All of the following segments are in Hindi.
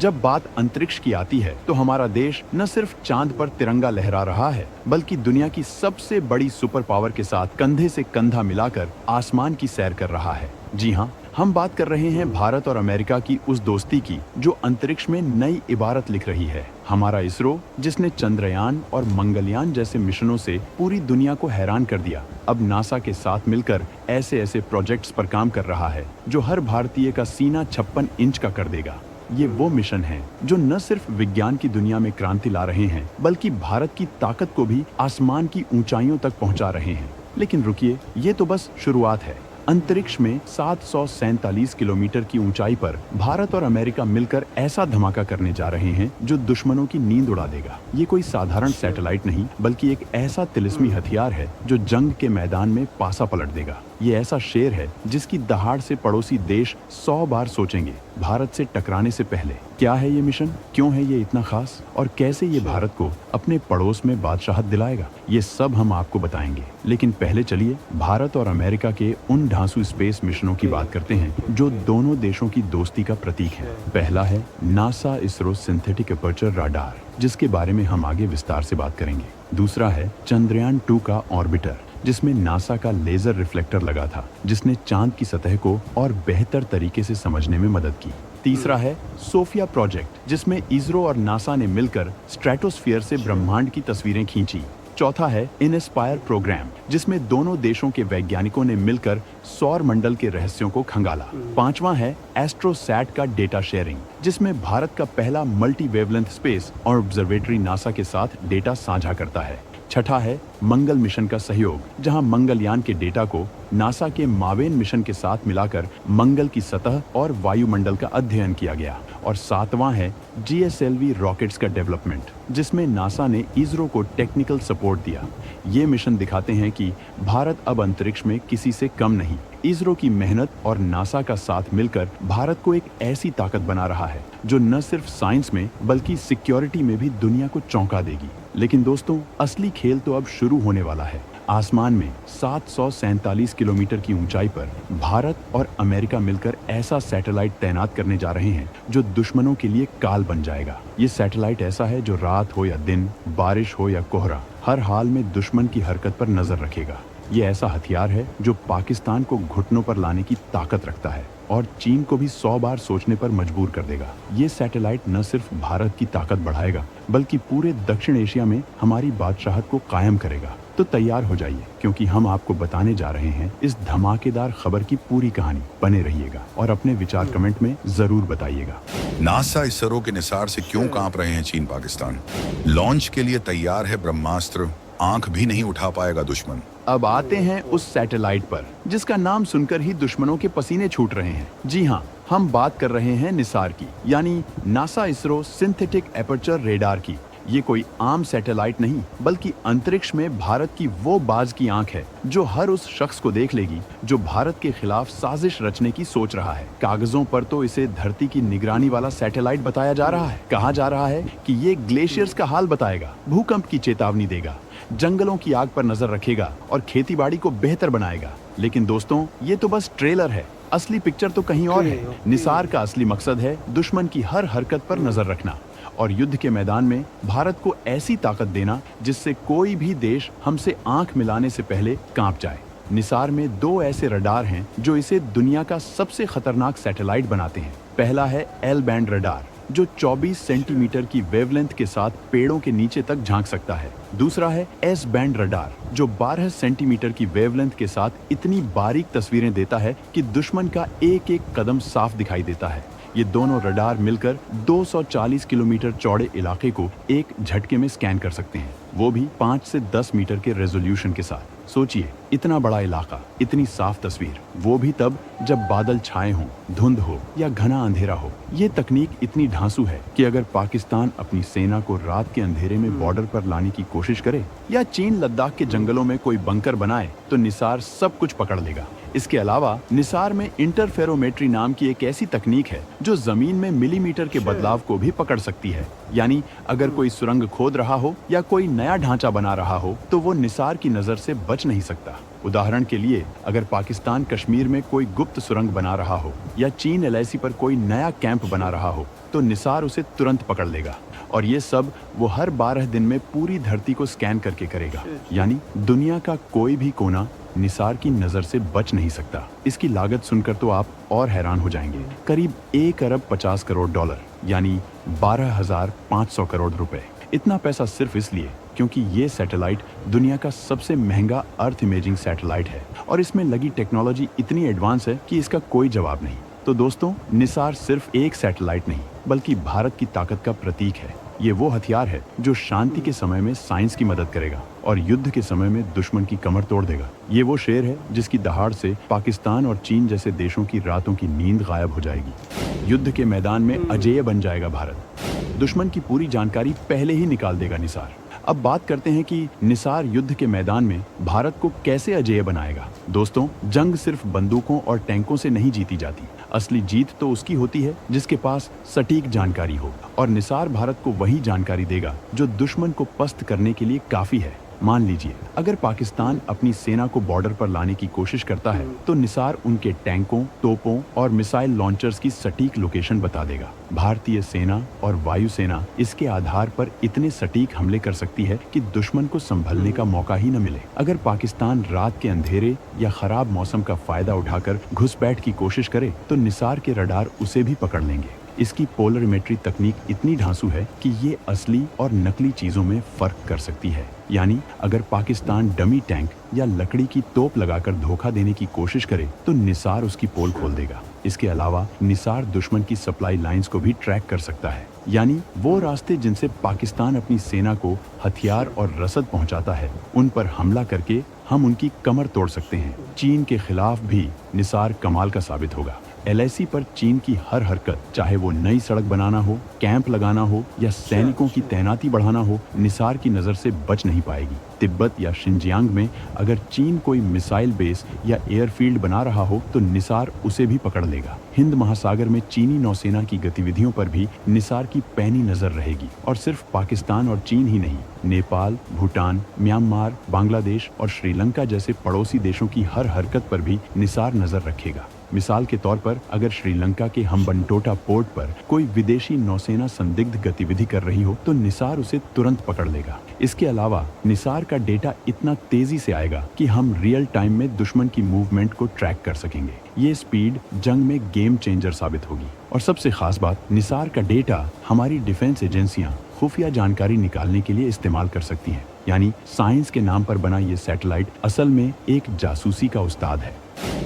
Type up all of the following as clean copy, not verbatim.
जब बात अंतरिक्ष की आती है तो हमारा देश न सिर्फ चांद पर तिरंगा लहरा रहा है, बल्कि दुनिया की सबसे बड़ी सुपर पावर के साथ कंधे से कंधा मिलाकर आसमान की सैर कर रहा है। जी हाँ, हम बात कर रहे हैं भारत और अमेरिका की उस दोस्ती की जो अंतरिक्ष में नई इबारत लिख रही है। हमारा इसरो, जिसने चंद्रयान और मंगलयान जैसे मिशनों से पूरी दुनिया को हैरान कर दिया, अब नासा के साथ मिलकर ऐसे ऐसे प्रोजेक्ट्स पर काम कर रहा है जो हर भारतीय का सीना 56 इंच का कर देगा। ये वो मिशन हैं जो न सिर्फ विज्ञान की दुनिया में क्रांति ला रहे हैं, बल्कि भारत की ताकत को भी आसमान की ऊंचाइयों तक पहुंचा रहे हैं। लेकिन रुकिए, ये तो बस शुरुआत है। अंतरिक्ष में 747 किलोमीटर की ऊंचाई पर भारत और अमेरिका मिलकर ऐसा धमाका करने जा रहे हैं जो दुश्मनों की नींद उड़ा देगा। ये कोई साधारण सैटेलाइट नहीं, बल्कि एक ऐसा तिलिस्मी हथियार है जो जंग के मैदान में पासा पलट देगा। ये ऐसा शेर है जिसकी दहाड़ से पड़ोसी देश 100 बार सोचेंगे भारत से टकराने से पहले। क्या है ये मिशन, क्यों है ये इतना खास, और कैसे ये भारत को अपने पड़ोस में बादशाहत दिलाएगा, ये सब हम आपको बताएंगे। लेकिन पहले चलिए भारत और अमेरिका के उन ढांसू स्पेस मिशनों की बात करते हैं जो दोनों देशों की दोस्ती का प्रतीक है। पहला है NASA ISRO synthetic aperture radar, जिसके बारे में हम आगे विस्तार से बात करेंगे। दूसरा है चंद्रयान 2 का ऑर्बिटर, जिसमें नासा का लेजर रिफ्लेक्टर लगा था, जिसने चांद की सतह को और बेहतर तरीके से समझने में मदद की। तीसरा है सोफिया प्रोजेक्ट, जिसमें इसरो और नासा ने मिलकर स्ट्रेटोस्फीयर से ब्रह्मांड की तस्वीरें खींची। चौथा है इनस्पायर प्रोग्राम, जिसमें दोनों देशों के वैज्ञानिकों ने मिलकर सौर मंडल के रहस्यों को खंगाला। पांचवा है एस्ट्रोसैट का डेटा शेयरिंग, जिसमें भारत का पहला मल्टी वेवलेंथ स्पेस और ऑब्जर्वेटरी नासा के साथ डेटा साझा करता है। छठा है मंगल मिशन का सहयोग, जहां मंगलयान के डेटा को नासा के मावेन मिशन के साथ मिलाकर मंगल की सतह और वायुमंडल का अध्ययन किया गया। और सातवां है GSLV रॉकेट्स का डेवलपमेंट, जिसमें नासा ने इसरो को टेक्निकल सपोर्ट दिया। ये मिशन दिखाते हैं कि भारत अब अंतरिक्ष में किसी से कम नहीं। इसरो की मेहनत और नासा का साथ मिलकर भारत को एक ऐसी ताकत बना रहा है जो न सिर्फ साइंस में बल्कि सिक्योरिटी में भी दुनिया को चौंका देगी। लेकिन दोस्तों, असली खेल तो अब शुरू होने वाला है। आसमान में 747 किलोमीटर की ऊंचाई पर भारत और अमेरिका मिलकर ऐसा सैटेलाइट तैनात करने जा रहे हैं जो दुश्मनों के लिए काल बन जाएगा। ये सैटेलाइट ऐसा है जो रात हो या दिन, बारिश हो या कोहरा, हर हाल में दुश्मन की हरकत पर नजर रखेगा। ये ऐसा हथियार है जो पाकिस्तान को घुटनों पर लाने की ताकत रखता है और चीन को भी 100 बार सोचने पर मजबूर कर देगा। ये सैटेलाइट न सिर्फ भारत की ताकत बढ़ाएगा, बल्कि पूरे दक्षिण एशिया में हमारी बादशाहत को कायम करेगा। तो तैयार हो जाइए, क्योंकि हम आपको बताने जा रहे हैं इस धमाकेदार खबर की पूरी कहानी। बने रहिएगा और अपने विचार कमेंट में जरूर बताइएगा। नासा इसरो के निसार से क्यों कांप रहे हैं चीन पाकिस्तान? लॉन्च के लिए तैयार है ब्रह्मास्त्र, आंख भी नहीं उठा पाएगा दुश्मन। अब आते हैं उस सैटेलाइट पर जिसका नाम सुनकर ही दुश्मनों के पसीने छूट रहे हैं। जी हाँ, हम बात कर रहे हैं निसार की, यानी NASA ISRO synthetic aperture radar की। ये कोई आम सैटेलाइट नहीं, बल्कि अंतरिक्ष में भारत की वो बाज की आंख है जो हर उस शख्स को देख लेगी जो भारत के खिलाफ साजिश रचने की सोच रहा है। कागजों पर तो इसे धरती की निगरानी वाला सैटेलाइट बताया जा रहा है। कहा जा रहा है कि ये ग्लेशियर्स का हाल बताएगा, भूकंप की चेतावनी देगा, जंगलों की आग पर नजर रखेगा और खेतीबाड़ी को बेहतर बनाएगा। लेकिन दोस्तों, ये तो बस ट्रेलर है, असली पिक्चर तो कहीं और है। निसार का असली मकसद है दुश्मन की हर हरकत पर नजर रखना और युद्ध के मैदान में भारत को ऐसी ताकत देना जिससे कोई भी देश हमसे आंख मिलाने से पहले कांप जाए। निसार में 2 ऐसे रडार हैं जो इसे दुनिया का सबसे खतरनाक सैटेलाइट बनाते हैं। पहला है एल बैंड रडार, जो 24 सेंटीमीटर की वेवलेंथ के साथ पेड़ों के नीचे तक झांक सकता है। दूसरा है एस बैंड रडार, जो 12 सेंटीमीटर की वेवलेंथ के साथ इतनी बारीक तस्वीरें देता है कि दुश्मन का एक एक कदम साफ दिखाई देता है। ये दोनों रडार मिलकर 240 किलोमीटर चौड़े इलाके को एक झटके में स्कैन कर सकते हैं, वो भी 5 से 10 मीटर के रेजोल्यूशन के साथ। सोचिए, इतना बड़ा इलाका, इतनी साफ तस्वीर, वो भी तब जब बादल छाए हों, धुंध हो या घना अंधेरा हो। ये तकनीक इतनी ढांसू है कि अगर पाकिस्तान अपनी सेना को रात के अंधेरे में बॉर्डर पर लाने की कोशिश करे या चीन लद्दाख के जंगलों में कोई बंकर बनाए तो निसार सब कुछ पकड़ लेगा। इसके अलावा निसार में इंटरफेरोमेट्री नाम की एक ऐसी तकनीक है जो जमीन में मिलीमीटर के बदलाव को भी पकड़ सकती है। यानी अगर कोई सुरंग खोद रहा हो या कोई नया ढांचा बना रहा हो तो वो निसार की नजर से बच नहीं सकता। उदाहरण के लिए, अगर पाकिस्तान कश्मीर में कोई गुप्त सुरंग बना रहा हो या चीन एलएसी पर कोई नया कैंप बना रहा हो, तो निसार उसे तुरंत पकड़ लेगा। और ये सब वो हर 12 दिन में पूरी धरती को स्कैन करके करेगा। यानी दुनिया का कोई भी कोना निसार की नजर से बच नहीं सकता। इसकी लागत सुनकर तो आप और हैरान हो जाएंगे। करीब 1 अरब 50 करोड़ डॉलर, यानी 12,500 करोड़ रुपए। इतना पैसा सिर्फ इसलिए क्योंकि ये सैटेलाइट दुनिया का सबसे महंगा अर्थ इमेजिंग सैटेलाइट है और इसमें लगी टेक्नोलॉजी इतनी एडवांस है कि इसका कोई जवाब नहीं। तो दोस्तों, निसार सिर्फ एक सैटेलाइट नहीं बल्कि भारत की ताकत का प्रतीक है। ये वो हथियार है जो शांति के समय में साइंस की मदद करेगा और युद्ध के समय में दुश्मन की कमर तोड़ देगा। ये वो शेर है जिसकी दहाड़ से पाकिस्तान और चीन जैसे देशों की रातों की नींद गायब हो जाएगी। युद्ध के मैदान में अजेय बन जाएगा भारत। दुश्मन की पूरी जानकारी पहले ही निकाल देगा निसार। अब बात करते हैं कि निसार युद्ध के मैदान में भारत को कैसे अजेय बनाएगा। दोस्तों, जंग सिर्फ बंदूकों और टैंकों से नहीं जीती जाती। असली जीत तो उसकी होती है जिसके पास सटीक जानकारी हो, और निसार भारत को वही जानकारी देगा जो दुश्मन को पस्त करने के लिए काफी है। मान लीजिए, अगर पाकिस्तान अपनी सेना को बॉर्डर पर लाने की कोशिश करता है तो निसार उनके टैंकों, तोपों और मिसाइल लॉन्चर्स की सटीक लोकेशन बता देगा। भारतीय सेना और वायुसेना इसके आधार पर इतने सटीक हमले कर सकती है कि दुश्मन को संभलने का मौका ही न मिले। अगर पाकिस्तान रात के अंधेरे या खराब मौसम का फायदा उठाकर घुसपैठ की कोशिश करे तो निसार के रडार उसे भी पकड़ लेंगे। इसकी पोलरिमेट्री तकनीक इतनी ढांसू है कि ये असली और नकली चीजों में फर्क कर सकती है। यानी अगर पाकिस्तान डमी टैंक या लकड़ी की तोप लगाकर धोखा देने की कोशिश करे तो निसार उसकी पोल खोल देगा। इसके अलावा निसार दुश्मन की सप्लाई लाइंस को भी ट्रैक कर सकता है। यानी वो रास्ते जिनसे पाकिस्तान अपनी सेना को हथियार और रसद पहुंचाता है, उन पर हमला करके हम उनकी कमर तोड़ सकते हैं। चीन के खिलाफ भी निसार कमाल का साबित होगा। एलएसी पर चीन की हर हरकत, चाहे वो नई सड़क बनाना हो, कैंप लगाना हो या सैनिकों की तैनाती बढ़ाना हो, निसार की नजर से बच नहीं पाएगी। तिब्बत या शिनजियांग में अगर चीन कोई मिसाइल बेस या एयरफील्ड बना रहा हो तो निसार उसे भी पकड़ लेगा। हिंद महासागर में चीनी नौसेना की गतिविधियों पर भी निसार की पैनी नजर रहेगी। और सिर्फ पाकिस्तान और चीन ही नहीं, नेपाल, भूटान, म्यांमार, बांग्लादेश और श्रीलंका जैसे पड़ोसी देशों की हर हरकत पर भी निसार नजर रखेगा। मिसाल के तौर पर, अगर श्रीलंका के हम्बनटोटा पोर्ट पर कोई विदेशी नौसेना संदिग्ध गतिविधि कर रही हो तो निसार उसे तुरंत पकड़ लेगा। इसके अलावा निसार का डेटा इतना तेजी से आएगा कि हम रियल टाइम में दुश्मन की मूवमेंट को ट्रैक कर सकेंगे। ये स्पीड जंग में गेम चेंजर साबित होगी। और सबसे खास बात, निसार का डेटा हमारी डिफेंस एजेंसियां खुफिया जानकारी निकालने के लिए इस्तेमाल कर सकती हैं। यानी साइंस के नाम पर बना ये सैटेलाइट असल में एक जासूसी का उस्ताद है।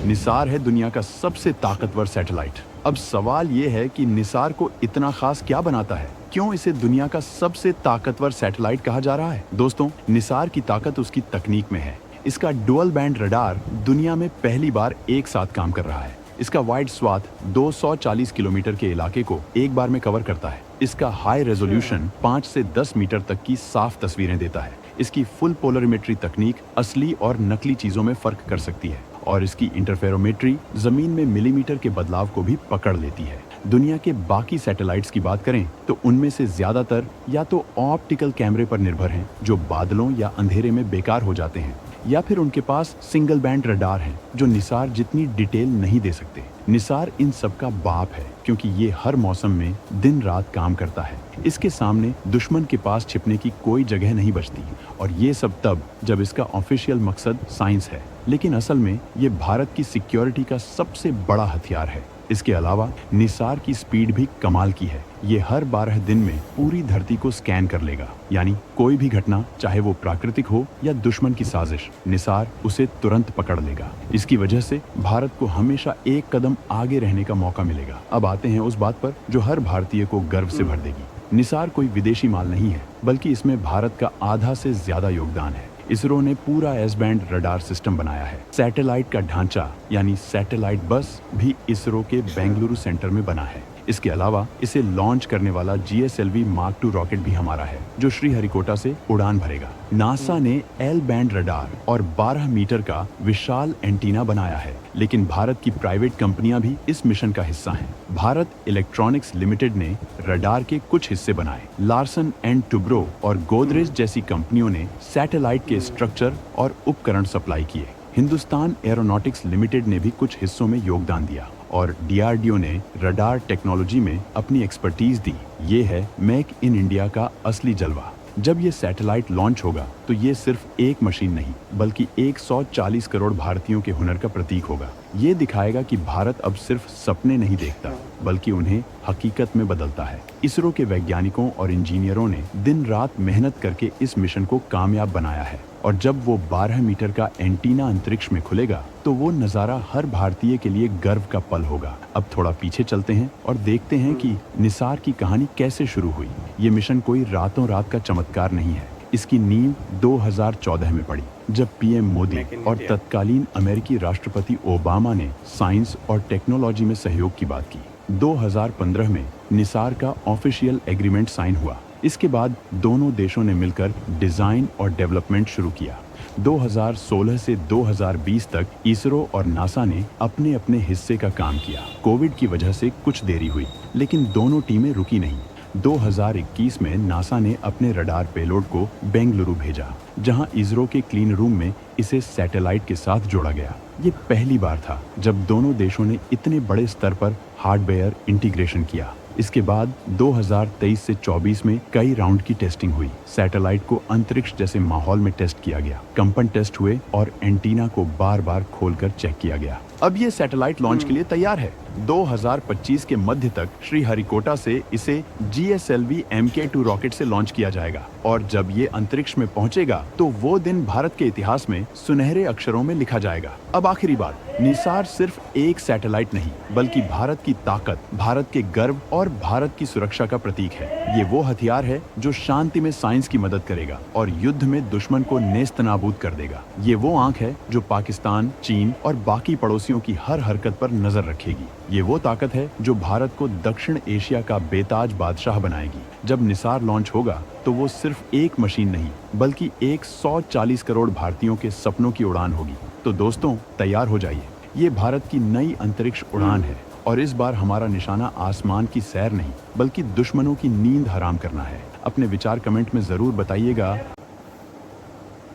निसार है दुनिया का सबसे ताकतवर सैटेलाइट। अब सवाल ये है कि निसार को इतना खास क्या बनाता है? क्यों इसे दुनिया का सबसे ताकतवर सैटेलाइट कहा जा रहा है? दोस्तों, निसार की ताकत उसकी तकनीक में है। इसका डुअल बैंड रडार दुनिया में पहली बार एक साथ काम कर रहा है। इसका वाइड स्वाथ 240 किलोमीटर के इलाके को एक बार में कवर करता है। इसका हाई रेजोल्यूशन 5 से 10 मीटर तक की साफ तस्वीरें देता है। इसकी फुल पोलरिमेट्री तकनीक असली और नकली चीजों में फर्क कर सकती है और इसकी इंटरफेरोमेट्री जमीन में मिलीमीटर के बदलाव को भी पकड़ लेती है। दुनिया के बाकी सैटेलाइट्स की बात करें तो उनमें से ज्यादातर या तो ऑप्टिकल कैमरे पर निर्भर हैं जो बादलों या अंधेरे में बेकार हो जाते हैं, या फिर उनके पास सिंगल बैंड रडार हैं जो निसार जितनी डिटेल नहीं दे सकते। निसार इन सब का बाप है क्योंकि ये हर मौसम में दिन रात काम करता है। इसके सामने दुश्मन के पास छिपने की कोई जगह नहीं बचती, और ये सब तब जब इसका ऑफिशियल मकसद साइंस है। लेकिन असल में ये भारत की सिक्योरिटी का सबसे बड़ा हथियार है। इसके अलावा निसार की स्पीड भी कमाल की है। ये हर 12 दिन में पूरी धरती को स्कैन कर लेगा। यानी कोई भी घटना, चाहे वो प्राकृतिक हो या दुश्मन की साजिश, निसार उसे तुरंत पकड़ लेगा। इसकी वजह से भारत को हमेशा एक कदम आगे रहने का मौका मिलेगा। अब आते हैं उस बात पर जो हर भारतीय को गर्व से भर देगी। निसार कोई विदेशी माल नहीं है, बल्कि इसमें भारत का आधा से ज्यादा योगदान है। इसरो ने पूरा एस बैंड रडार सिस्टम बनाया है। सैटेलाइट का ढांचा यानी सैटेलाइट बस भी इसरो के बेंगलुरु सेंटर में बना है। इसके अलावा इसे लॉन्च करने वाला GSLV Mark II रॉकेट भी हमारा है, जो श्रीहरिकोटा से उड़ान भरेगा। नासा ने L बैंड रडार और 12 मीटर का विशाल एंटीना बनाया है, लेकिन भारत की प्राइवेट कंपनियां भी इस मिशन का हिस्सा हैं। भारत इलेक्ट्रॉनिक्स लिमिटेड ने रडार के कुछ हिस्से बनाए। लार्सन एंड टुब्रो और गोदरेज जैसी कंपनियों ने सैटेलाइट के स्ट्रक्चर और उपकरण सप्लाई किए। हिंदुस्तान एरोनॉटिक्स लिमिटेड ने भी कुछ हिस्सों में योगदान दिया और DRDO ने रडार टेक्नोलॉजी में अपनी एक्सपर्टीज दी। ये है मेक इन इंडिया का असली जलवा। जब ये सैटेलाइट लॉन्च होगा तो ये सिर्फ एक मशीन नहीं, बल्कि 140 करोड़ भारतीयों के हुनर का प्रतीक होगा। ये दिखाएगा कि भारत अब सिर्फ सपने नहीं देखता, बल्कि उन्हें हकीकत में बदलता है। इसरो के वैज्ञानिकों और इंजीनियरों ने दिन रात मेहनत करके इस मिशन को कामयाब बनाया है, और जब वो 12 मीटर का एंटीना अंतरिक्ष में खुलेगा तो वो नज़ारा हर भारतीय के लिए गर्व का पल होगा। अब थोड़ा पीछे चलते हैं और देखते हैं कि निसार की कहानी कैसे शुरू हुई। ये मिशन कोई रातों रात का चमत्कार नहीं है। इसकी नींव 2014 में पड़ी, जब PM मोदी और तत्कालीन अमेरिकी राष्ट्रपति ओबामा ने साइंस और टेक्नोलॉजी में सहयोग की बात की। 2015 में निसार का ऑफिशियल एग्रीमेंट साइन हुआ। इसके बाद दोनों देशों ने मिलकर डिजाइन और डेवलपमेंट शुरू किया। 2016 से 2020 तक इसरो और नासा ने अपने अपने हिस्से का काम किया। कोविड की वजह से कुछ देरी हुई, लेकिन दोनों टीमें रुकी नहीं। 2021 में नासा ने अपने रडार पेलोड को बेंगलुरु भेजा, जहां इसरो के क्लीन रूम में इसे सैटेलाइट के साथ जोड़ा गया। ये पहली बार था जब दोनों देशों ने इतने बड़े स्तर पर हार्डवेयर इंटीग्रेशन किया। इसके बाद 2023 से 24 में कई राउंड की टेस्टिंग हुई। सैटेलाइट को अंतरिक्ष जैसे माहौल में टेस्ट किया गया, कंपन टेस्ट हुए और एंटीना को बार बार खोलकर चेक किया गया। अब ये सैटेलाइट लॉन्च के लिए तैयार है। 2025 के मध्य तक श्रीहरिकोटा से इसे GSLV Mk2 रॉकेट से लॉन्च किया जाएगा, और जब ये अंतरिक्ष में पहुंचेगा तो वो दिन भारत के इतिहास में सुनहरे अक्षरों में लिखा जाएगा। अब आखिरी बात, निसार सिर्फ एक सैटेलाइट नहीं, बल्कि भारत की ताकत, भारत के गर्व और भारत की सुरक्षा का प्रतीक है। ये वो हथियार है जो शांति में साइंस की मदद करेगा और युद्ध में दुश्मन को नेस्तनाबूद कर देगा। ये वो आंख है जो पाकिस्तान, चीन और बाकी पड़ोसियों की हर हरकत पर नजर रखेगी। ये वो ताकत है जो भारत को दक्षिण एशिया का बेताज बादशाह बनाएगी। जब निसार लॉन्च होगा तो वो सिर्फ एक मशीन नहीं, बल्कि 140 करोड़ भारतीयों के सपनों की उड़ान होगी। तो दोस्तों, तैयार हो जाइए। ये भारत की नई अंतरिक्ष उड़ान है, और इस बार हमारा निशाना आसमान की सैर नहीं, बल्कि दुश्मनों की नींद हराम करना है। अपने विचार कमेंट में जरूर बताइएगा।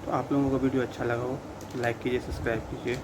तो आप लोगों को वीडियो अच्छा लगा हो तो लाइक कीजिए, सब्सक्राइब कीजिए।